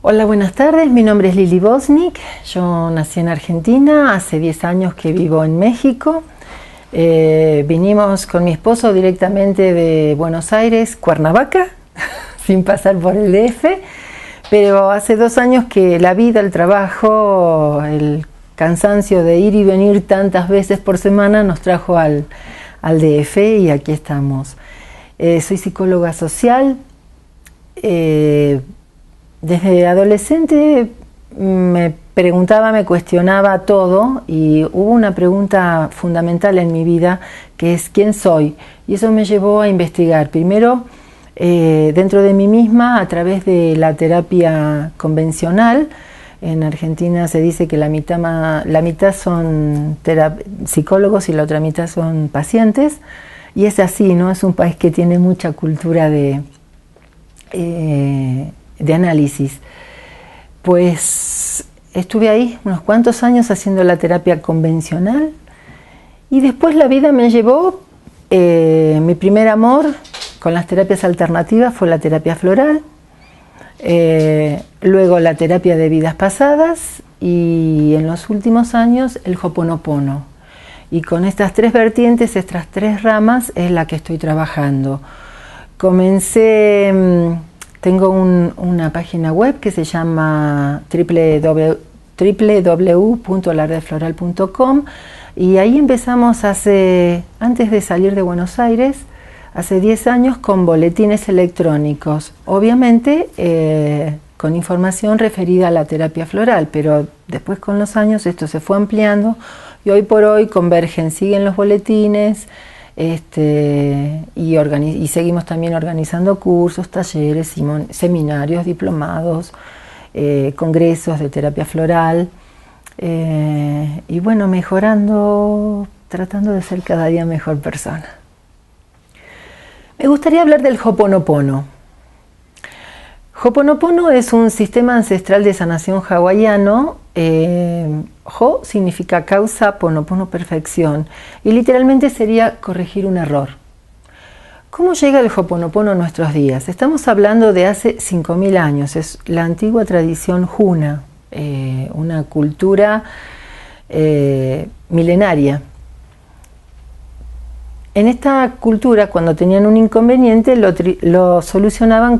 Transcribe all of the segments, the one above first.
Hola, buenas tardes. Mi nombre es Lili Bosnik. Yo nací en Argentina, hace 10 años que vivo en México. Vinimos con mi esposo directamente de Buenos Aires, Cuernavaca, sin pasar por el DF, pero hace 2 años que la vida, el trabajo, el cansancio de ir y venir tantas veces por semana nos trajo al DF y aquí estamos. Soy psicóloga social. Desde adolescente me preguntaba, me cuestionaba todo y hubo una pregunta fundamental en mi vida que es ¿quién soy? Y eso me llevó a investigar. Primero, dentro de mí misma, a través de la terapia convencional. En Argentina se dice que la mitad son psicólogos y la otra mitad son pacientes. Y es así, ¿no? Es un país que tiene mucha cultura de análisis. Pues estuve ahí unos cuantos años haciendo la terapia convencional y después la vida me llevó, mi primer amor con las terapias alternativas fue la terapia floral, luego la terapia de vidas pasadas y en los últimos años el Ho'oponopono. Y con estas 3 vertientes, estas 3 ramas es la que estoy trabajando. Tengo una página web que se llama www.lardefloral.com y ahí empezamos antes de salir de Buenos Aires, hace 10 años, con boletines electrónicos, obviamente con información referida a la terapia floral, pero después con los años esto se fue ampliando y hoy por hoy siguen los boletines. Y seguimos también organizando cursos, talleres, seminarios, diplomados, congresos de terapia floral y bueno, mejorando, tratando de ser cada día mejor persona. Me gustaría hablar del Ho'oponopono. Ho'oponopono es un sistema ancestral de sanación hawaiano. Ho significa causa, ponopono perfección y literalmente sería corregir un error. ¿Cómo llega el Ho'oponopono a nuestros días? Estamos hablando de hace 5000 años, es la antigua tradición Huna, una cultura milenaria. En esta cultura, cuando tenían un inconveniente, lo solucionaban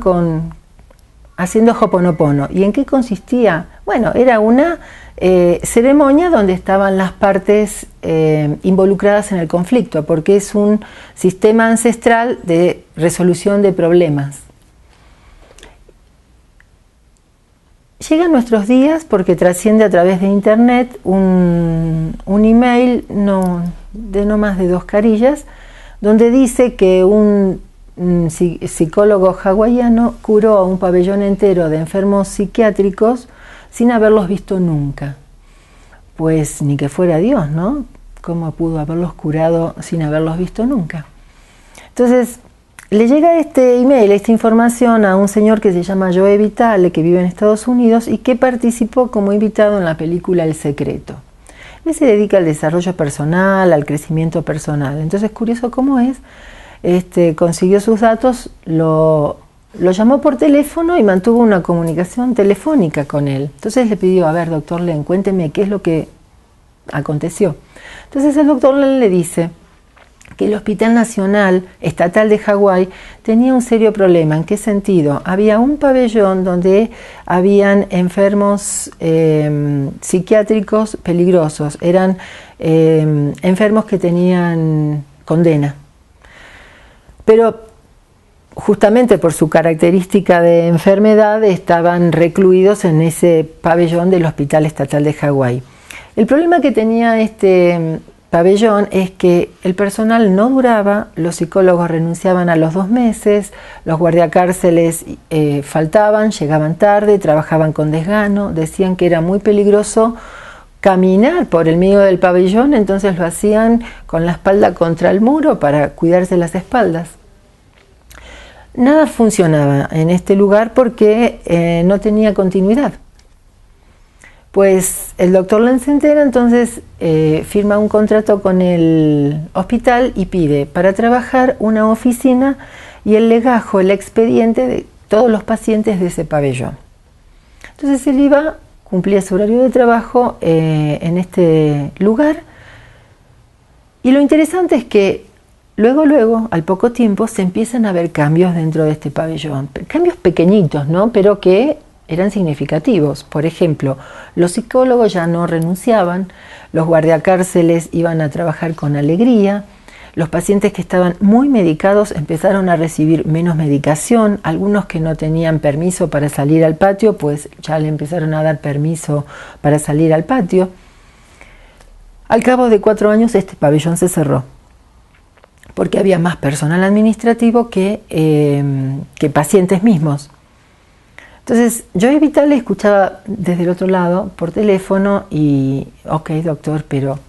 haciendo Ho'oponopono. ¿Y en qué consistía? Bueno, era una ceremonia donde estaban las partes involucradas en el conflicto, porque es un sistema ancestral de resolución de problemas. Llega a nuestros días porque trasciende a través de internet un email de no más de 2 carillas, donde dice que un psicólogo hawaiano curó a un pabellón entero de enfermos psiquiátricos sin haberlos visto nunca. Pues ni que fuera Dios, ¿no? ¿Cómo pudo haberlos curado sin haberlos visto nunca? Entonces, le llega este email, esta información a un señor que se llama Joe Vitale, que vive en Estados Unidos y que participó como invitado en la película El Secreto. Él se dedica al desarrollo personal, al crecimiento personal. Entonces, curioso cómo es, consiguió sus datos, lo llamó por teléfono y mantuvo una comunicación telefónica con él. Entonces le pidió, a ver, doctor Len, cuénteme qué es lo que aconteció. Entonces el doctor Len le dice que el Hospital Nacional Estatal de Hawái tenía un serio problema. ¿En qué sentido? Había un pabellón donde habían enfermos psiquiátricos peligrosos. Eran enfermos que tenían condena. Pero justamente por su característica de enfermedad estaban recluidos en ese pabellón del Hospital Estatal de Hawái. El problema que tenía este pabellón es que el personal no duraba, los psicólogos renunciaban a los 2 meses, los guardiacárceles faltaban, llegaban tarde, trabajaban con desgano, decían que era muy peligroso caminar por el medio del pabellón, entonces lo hacían con la espalda contra el muro para cuidarse las espaldas. Nada funcionaba en este lugar porque no tenía continuidad. Pues el doctor Len se entera, entonces firma un contrato con el hospital y pide para trabajar una oficina y el legajo, el expediente de todos los pacientes de ese pabellón. Entonces él iba, cumplía su horario de trabajo en este lugar, y lo interesante es que luego, al poco tiempo, se empiezan a ver cambios dentro de este pabellón, cambios pequeñitos, ¿no? Pero que eran significativos. Por ejemplo, los psicólogos ya no renunciaban, los guardiacárceles iban a trabajar con alegría, los pacientes que estaban muy medicados empezaron a recibir menos medicación, algunos que no tenían permiso para salir al patio, pues ya le empezaron a dar permiso para salir al patio. Al cabo de 4 años este pabellón se cerró, porque había más personal administrativo que pacientes mismos. Entonces Joey Vitale escuchaba desde el otro lado por teléfono y, ok doctor, pero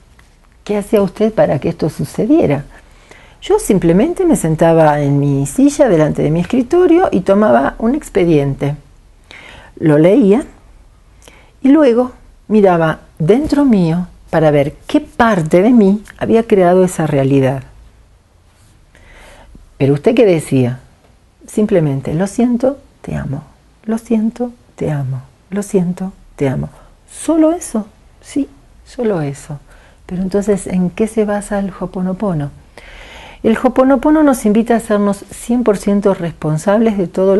¿qué hacía usted para que esto sucediera? Yo simplemente me sentaba en mi silla delante de mi escritorio y tomaba un expediente. Lo leía y luego miraba dentro mío para ver qué parte de mí había creado esa realidad. Pero usted, ¿qué decía? Simplemente, lo siento, te amo. Lo siento, te amo. Lo siento, te amo. ¿Solo eso? Sí, solo eso. Pero entonces, ¿en qué se basa el Ho'oponopono? El Ho'oponopono nos invita a hacernos 100% responsables de todo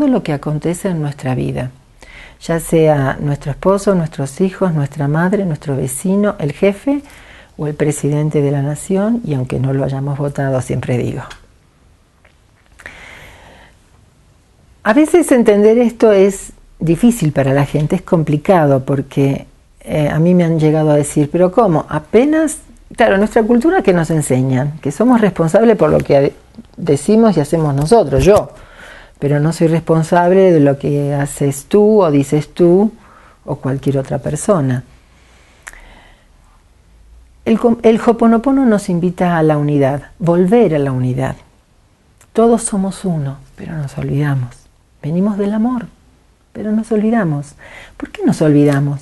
lo que acontece en nuestra vida. Ya sea nuestro esposo, nuestros hijos, nuestra madre, nuestro vecino, el jefe o el presidente de la nación, y aunque no lo hayamos votado, siempre digo. A veces entender esto es difícil para la gente, es complicado, porque a mí me han llegado a decir, pero ¿cómo? Apenas, claro, nuestra cultura que nos enseñan, que somos responsables por lo que decimos y hacemos nosotros, yo, pero no soy responsable de lo que haces tú o dices tú o cualquier otra persona. El Ho'oponopono nos invita a la unidad, volver a la unidad. Todos somos uno, pero nos olvidamos. Venimos del amor, pero nos olvidamos. ¿Por qué nos olvidamos?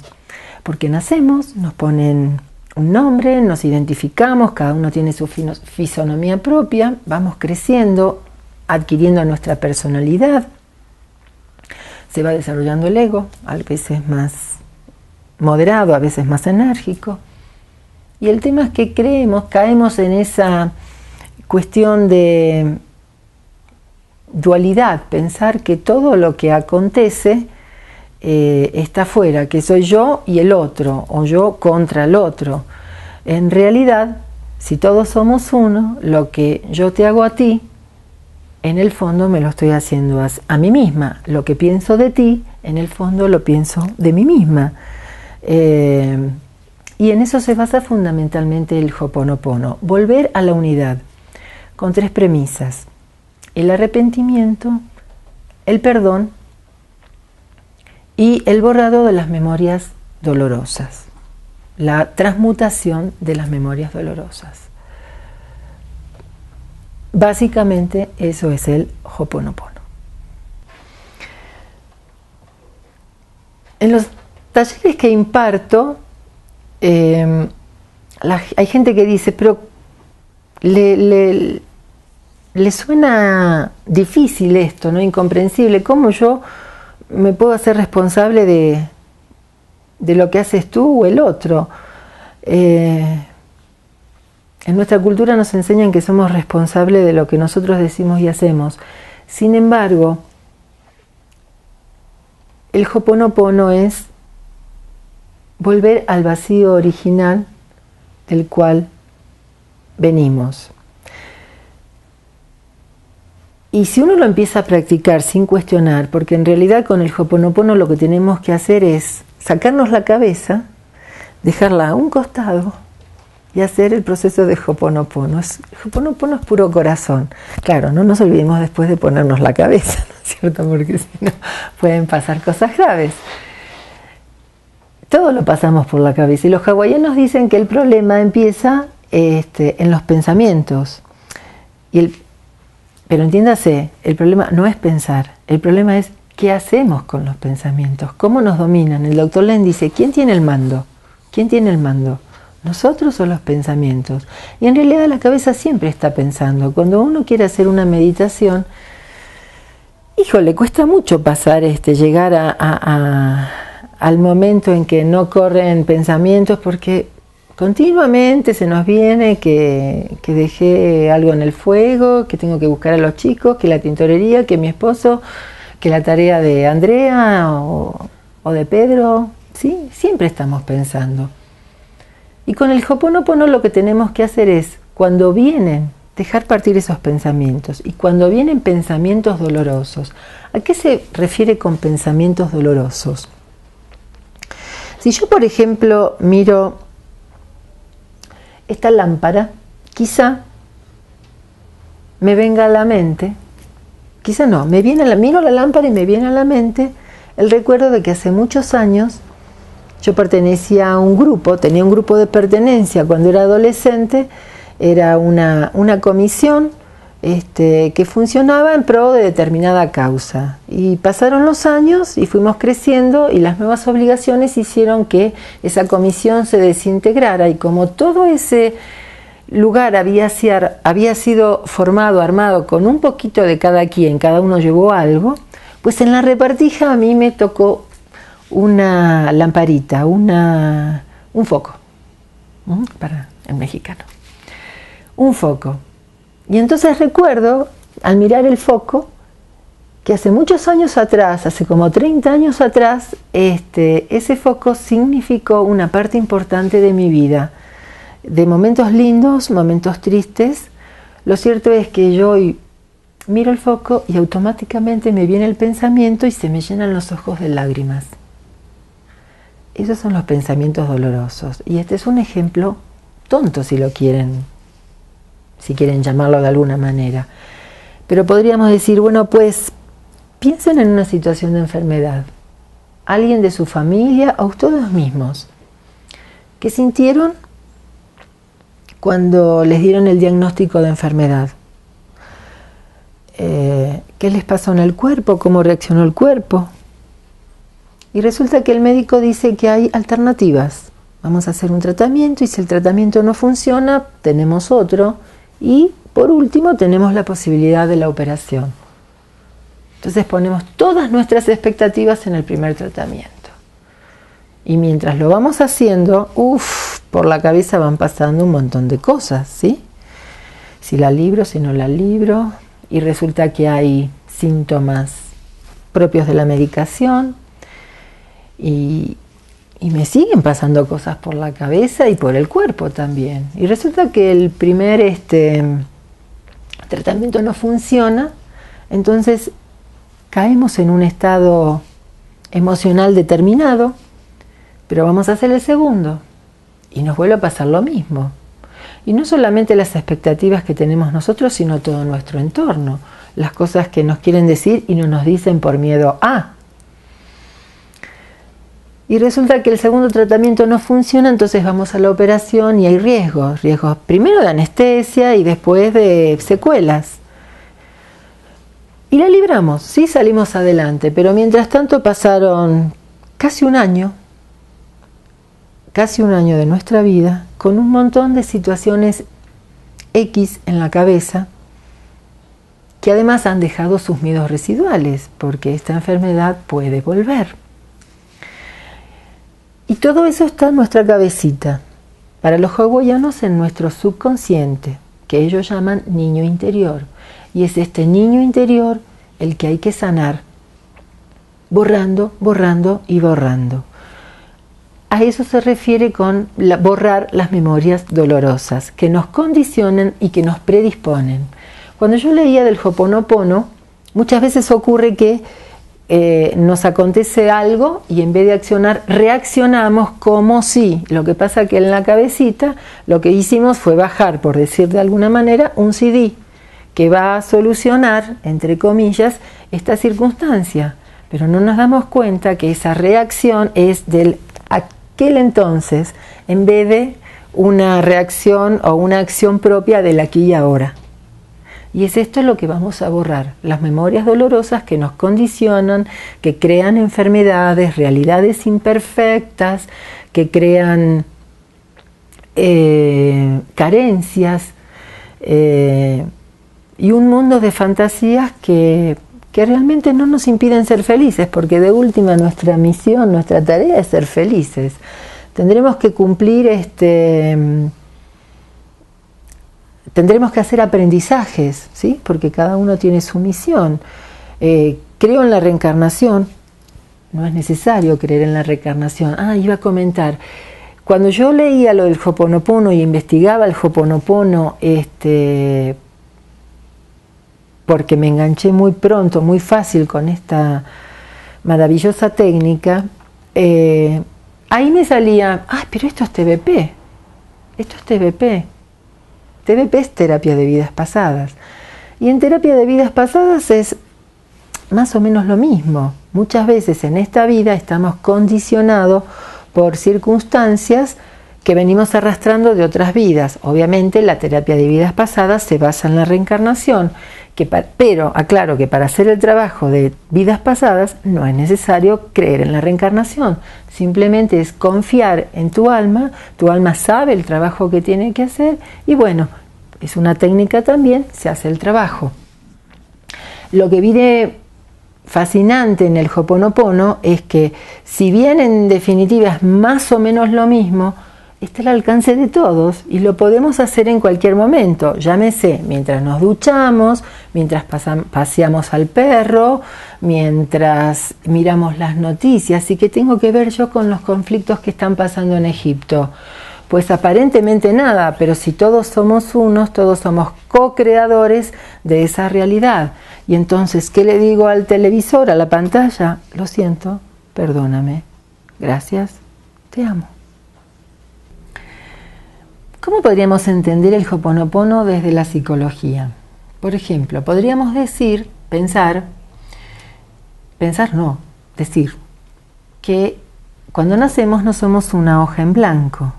Porque nacemos, nos ponen un nombre, nos identificamos, cada uno tiene su fisonomía propia, vamos creciendo, adquiriendo nuestra personalidad, se va desarrollando el ego, a veces más moderado, a veces más enérgico. Y el tema es que caemos en esa cuestión de dualidad, pensar que todo lo que acontece está afuera, que soy yo y el otro, o yo contra el otro. En realidad, si todos somos uno, lo que yo te hago a ti, en el fondo me lo estoy haciendo a mí misma. Lo que pienso de ti, en el fondo lo pienso de mí misma. Y en eso se basa fundamentalmente el Ho'oponopono. Volver a la unidad, con 3 premisas. El arrepentimiento, el perdón y el borrado de las memorias dolorosas. La transmutación de las memorias dolorosas. Básicamente eso es el Ho'oponopono. En los talleres que imparto, hay gente que dice, pero le suena difícil esto, ¿no? Incomprensible. ¿Cómo yo me puedo hacer responsable de lo que haces tú o el otro? En nuestra cultura nos enseñan que somos responsables de lo que nosotros decimos y hacemos. Sin embargo, el Ho'oponopono es volver al vacío original del cual venimos. Y si uno lo empieza a practicar sin cuestionar, porque en realidad con el Ho'oponopono lo que tenemos que hacer es sacarnos la cabeza, dejarla a un costado y hacer el proceso de Ho'oponopono. Ho'oponopono es puro corazón. Claro, no nos olvidemos después de ponernos la cabeza, ¿no es cierto? Porque si no pueden pasar cosas graves. Todo lo pasamos por la cabeza. Y los hawaianos dicen que el problema empieza en los pensamientos. Pero entiéndase, el problema no es pensar, el problema es qué hacemos con los pensamientos, cómo nos dominan. El doctor Len dice, ¿quién tiene el mando? ¿Quién tiene el mando? ¿Nosotros o los pensamientos? Y en realidad la cabeza siempre está pensando. Cuando uno quiere hacer una meditación, híjole, cuesta mucho pasar, llegar al momento en que no corren pensamientos, porque continuamente se nos viene que dejé algo en el fuego, que tengo que buscar a los chicos, que la tintorería, que mi esposo, que la tarea de Andrea o de Pedro, ¿sí? Siempre estamos pensando. Y con el Ho'oponopono lo que tenemos que hacer es, cuando vienen, dejar partir esos pensamientos. Y cuando vienen pensamientos dolorosos, ¿a qué se refiere con pensamientos dolorosos? Si yo, por ejemplo, miro esta lámpara, quizá me venga a la mente, quizá no, miro la lámpara y me viene a la mente el recuerdo de que hace muchos años yo pertenecía a un grupo, tenía un grupo de pertenencia cuando era adolescente, era una comisión que funcionaba en pro de determinada causa. Y pasaron los años y fuimos creciendo y las nuevas obligaciones hicieron que esa comisión se desintegrara. Y como todo ese lugar había sido formado, armado con un poquito de cada quien, cada uno llevó algo, pues en la repartija a mí me tocó una lamparita, un foco, para el mexicano, un foco. Y entonces recuerdo, al mirar el foco, que hace muchos años atrás, hace como 30 años atrás, ese foco significó una parte importante de mi vida, de momentos lindos, momentos tristes. Lo cierto es que yo hoy miro el foco y automáticamente me viene el pensamiento y se me llenan los ojos de lágrimas. Esos son los pensamientos dolorosos. Y este es un ejemplo tonto, si quieren llamarlo de alguna manera. Pero podríamos decir, bueno, pues piensen en una situación de enfermedad. Alguien de su familia o ustedes mismos. ¿Qué sintieron cuando les dieron el diagnóstico de enfermedad? ¿Qué les pasó en el cuerpo? ¿Cómo reaccionó el cuerpo? Y resulta que el médico dice que hay alternativas. Vamos a hacer un tratamiento y si el tratamiento no funciona, tenemos otro. Y por último tenemos la posibilidad de la operación. Entonces ponemos todas nuestras expectativas en el primer tratamiento. Y mientras lo vamos haciendo, por la cabeza van pasando un montón de cosas, ¿sí? Si la libro, si no la libro. Y resulta que hay síntomas propios de la medicación. Y me siguen pasando cosas por la cabeza y por el cuerpo también. Y resulta que el primer tratamiento no funciona, entonces caemos en un estado emocional determinado, pero vamos a hacer el segundo y nos vuelve a pasar lo mismo. Y no solamente las expectativas que tenemos nosotros, sino todo nuestro entorno, las cosas que nos quieren decir y no nos dicen por miedo a. Y resulta que el segundo tratamiento no funciona, entonces vamos a la operación y hay riesgos primero de anestesia y después de secuelas. Y la libramos, sí salimos adelante, pero mientras tanto pasaron casi un año de nuestra vida con un montón de situaciones X en la cabeza que además han dejado sus miedos residuales, porque esta enfermedad puede volver. Y todo eso está en nuestra cabecita. Para los hawaianos, en nuestro subconsciente, que ellos llaman niño interior. Y es este niño interior el que hay que sanar, borrando, borrando y borrando. A eso se refiere con borrar las memorias dolorosas, que nos condicionan y que nos predisponen. Cuando yo leía del Ho'oponopono, muchas veces ocurre que nos acontece algo y en vez de accionar, reaccionamos como si. Lo que pasa que en la cabecita lo que hicimos fue bajar, por decir de alguna manera, un CD que va a solucionar, entre comillas, esta circunstancia. Pero no nos damos cuenta que esa reacción es del aquel entonces, en vez de una reacción o una acción propia del aquí y ahora. Y es esto lo que vamos a borrar, las memorias dolorosas que nos condicionan, que crean enfermedades, realidades imperfectas, que crean carencias y un mundo de fantasías que que realmente no nos impiden ser felices, porque de última nuestra misión, nuestra tarea es ser felices. Tendremos que cumplir, tendremos que hacer aprendizajes, ¿sí? Porque cada uno tiene su misión. Creo en la reencarnación, no es necesario creer en la reencarnación. Iba a comentar, cuando yo leía lo del Ho'oponopono y investigaba el Ho'oponopono, porque me enganché muy pronto, muy fácil con esta maravillosa técnica, ahí me salía, pero esto es TBP, esto es TBP. TBP es terapia de vidas pasadas. Y en terapia de vidas pasadas es más o menos lo mismo. Muchas veces en esta vida estamos condicionados por circunstancias que venimos arrastrando de otras vidas. Obviamente la terapia de vidas pasadas se basa en la reencarnación, pero aclaro que para hacer el trabajo de vidas pasadas no es necesario creer en la reencarnación, simplemente es confiar en tu alma sabe el trabajo que tiene que hacer y bueno, es una técnica también, se hace el trabajo. Lo que viene fascinante en el Ho'oponopono es que si bien en definitiva es más o menos lo mismo, está al alcance de todos y lo podemos hacer en cualquier momento, llámese mientras nos duchamos, mientras paseamos al perro, mientras miramos las noticias. ¿Y qué tengo que ver yo con los conflictos que están pasando en Egipto? Pues aparentemente nada, pero si todos somos unos, todos somos co-creadores de esa realidad. Y entonces, ¿qué le digo al televisor, a la pantalla? Lo siento, perdóname, gracias, te amo. ¿Cómo podríamos entender el Ho'oponopono desde la psicología? Por ejemplo, podríamos decir que cuando nacemos no somos una hoja en blanco.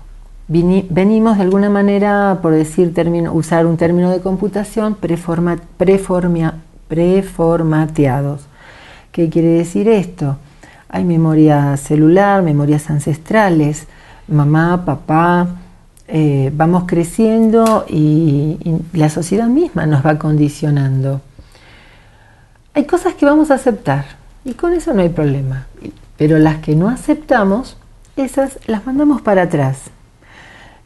Venimos de alguna manera, por usar un término de computación, preformateados. ¿Qué quiere decir esto? Hay memoria celular, memorias ancestrales, mamá, papá. Vamos creciendo y la sociedad misma nos va condicionando. Hay cosas que vamos a aceptar y con eso no hay problema, pero las que no aceptamos, esas las mandamos para atrás.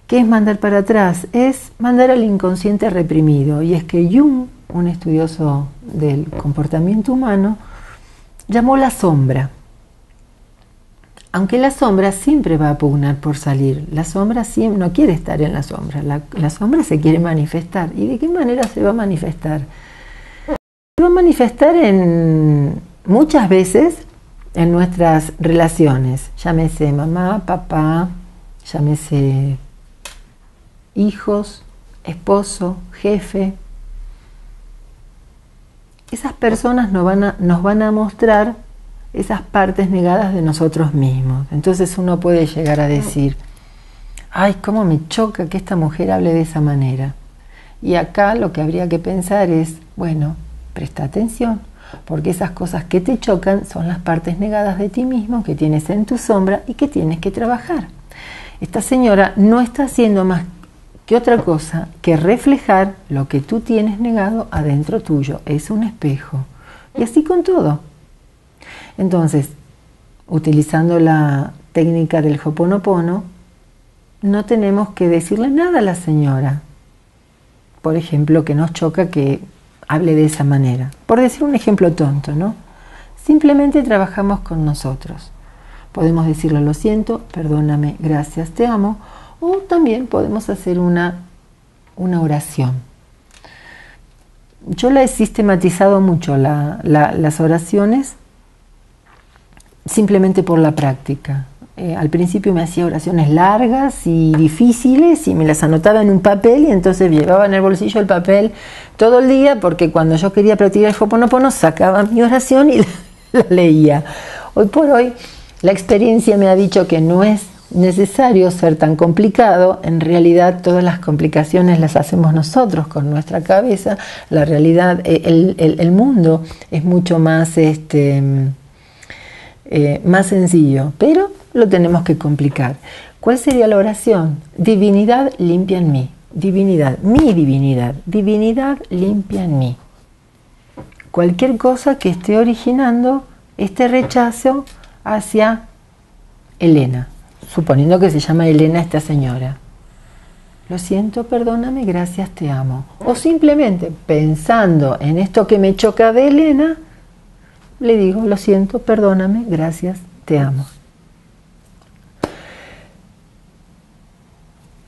¿Qué es mandar para atrás? Es mandar al inconsciente reprimido, y es que Jung, un estudioso del comportamiento humano, llamó la sombra. Aunque la sombra siempre va a pugnar por salir, la sombra siempre no quiere estar en la sombra, la sombra se quiere manifestar. ¿Y de qué manera se va a manifestar? Se va a manifestar muchas veces en nuestras relaciones, llámese mamá, papá, llámese hijos, esposo, jefe. Esas personas nos van a mostrar esas partes negadas de nosotros mismos. Entonces uno puede llegar a decir, ay, cómo me choca que esta mujer hable de esa manera. Y acá lo que habría que pensar es, bueno, presta atención, porque esas cosas que te chocan son las partes negadas de ti mismo que tienes en tu sombra y que tienes que trabajar. Esta señora no está haciendo más que otra cosa que reflejar lo que tú tienes negado adentro tuyo. Es un espejo. Y así con todo. Entonces, utilizando la técnica del Ho'oponopono, no tenemos que decirle nada a la señora. Por ejemplo, que nos choca que hable de esa manera. Por decir un ejemplo tonto, ¿no? Simplemente trabajamos con nosotros. Podemos decirle, lo siento, perdóname, gracias, te amo. O también podemos hacer una oración. Yo la he sistematizado mucho, las oraciones, simplemente por la práctica. Al principio me hacía oraciones largas y difíciles y me las anotaba en un papel y entonces llevaba en el bolsillo el papel todo el día porque cuando yo quería practicar el Ho'oponopono sacaba mi oración y la leía. Hoy por hoy la experiencia me ha dicho que no es necesario ser tan complicado. En realidad todas las complicaciones las hacemos nosotros con nuestra cabeza. La realidad, el mundo es mucho más más sencillo, pero lo tenemos que complicar. ¿Cuál sería la oración? Divinidad limpia en mí. Divinidad, mi divinidad. Divinidad limpia en mí. cualquier cosa que esté originando este rechazo hacia Elena, suponiendo que se llama Elena esta señora. Lo siento, perdóname, gracias, te amo. O simplemente pensando en esto que me choca de Elena, le digo, lo siento, perdóname, gracias, te amo.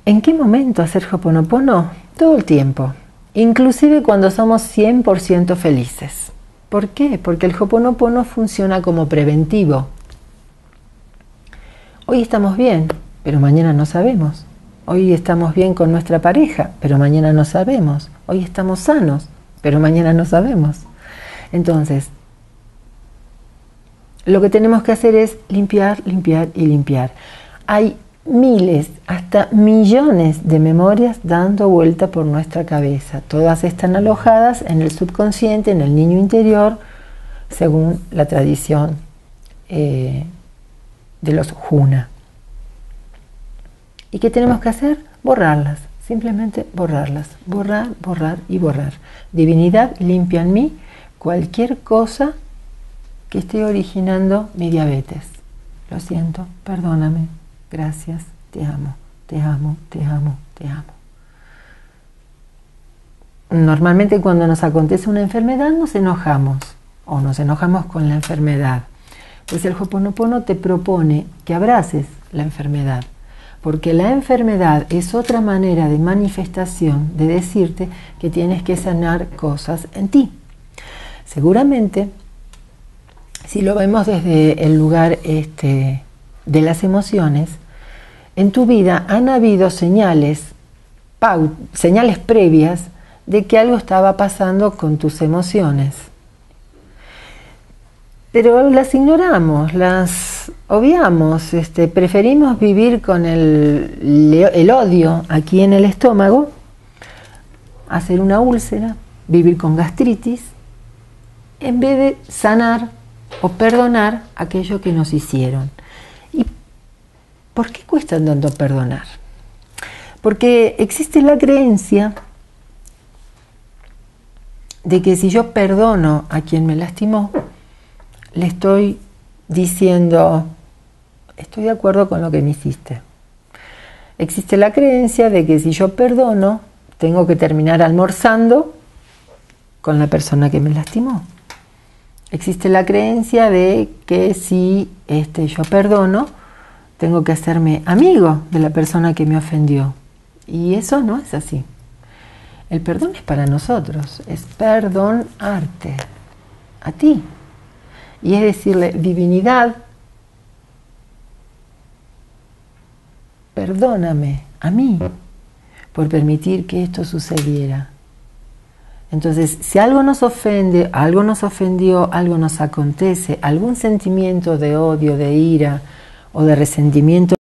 ¿En qué momento hacer Ho'oponopono? Todo el tiempo, inclusive cuando somos 100% felices. ¿Por qué? Porque el Ho'oponopono funciona como preventivo. Hoy estamos bien, pero mañana no sabemos. Hoy estamos bien con nuestra pareja, pero mañana no sabemos. Hoy estamos sanos, pero mañana no sabemos. Entonces, lo que tenemos que hacer es limpiar, limpiar y limpiar. Hay miles, hasta millones de memorias dando vuelta por nuestra cabeza. Todas están alojadas en el subconsciente, en el niño interior, según la tradición de los Huna. ¿Y qué tenemos que hacer? Borrarlas, simplemente borrarlas. Borrar, borrar y borrar. Divinidad, limpia en mí cualquier cosa que esté originando mi diabetes. Lo siento, perdóname, gracias, te amo, te amo, te amo, te amo. Normalmente cuando nos acontece una enfermedad nos enojamos o nos enojamos con la enfermedad. Pues el Ho'oponopono te propone que abraces la enfermedad, porque la enfermedad es otra manera de manifestación de decirte que tienes que sanar cosas en ti. Seguramente, si lo vemos desde el lugar de las emociones, en tu vida han habido señales previas de que algo estaba pasando con tus emociones. Pero las ignoramos, las obviamos, preferimos vivir con el odio aquí en el estómago, hacer una úlcera, vivir con gastritis, en vez de sanar o perdonar aquello que nos hicieron. ¿Y por qué cuesta tanto perdonar? Porque existe la creencia de que si yo perdono a quien me lastimó, le estoy diciendo, estoy de acuerdo con lo que me hiciste. Existe la creencia de que si yo perdono, tengo que terminar almorzando con la persona que me lastimó. Existe la creencia de que si yo perdono, tengo que hacerme amigo de la persona que me ofendió. Y eso no es así. El perdón es para nosotros, es perdonarte a ti. Y es decirle, divinidad, perdóname a mí por permitir que esto sucediera. Entonces, si algo nos ofende, algo nos ofendió, algo nos acontece, algún sentimiento de odio, de ira o de resentimiento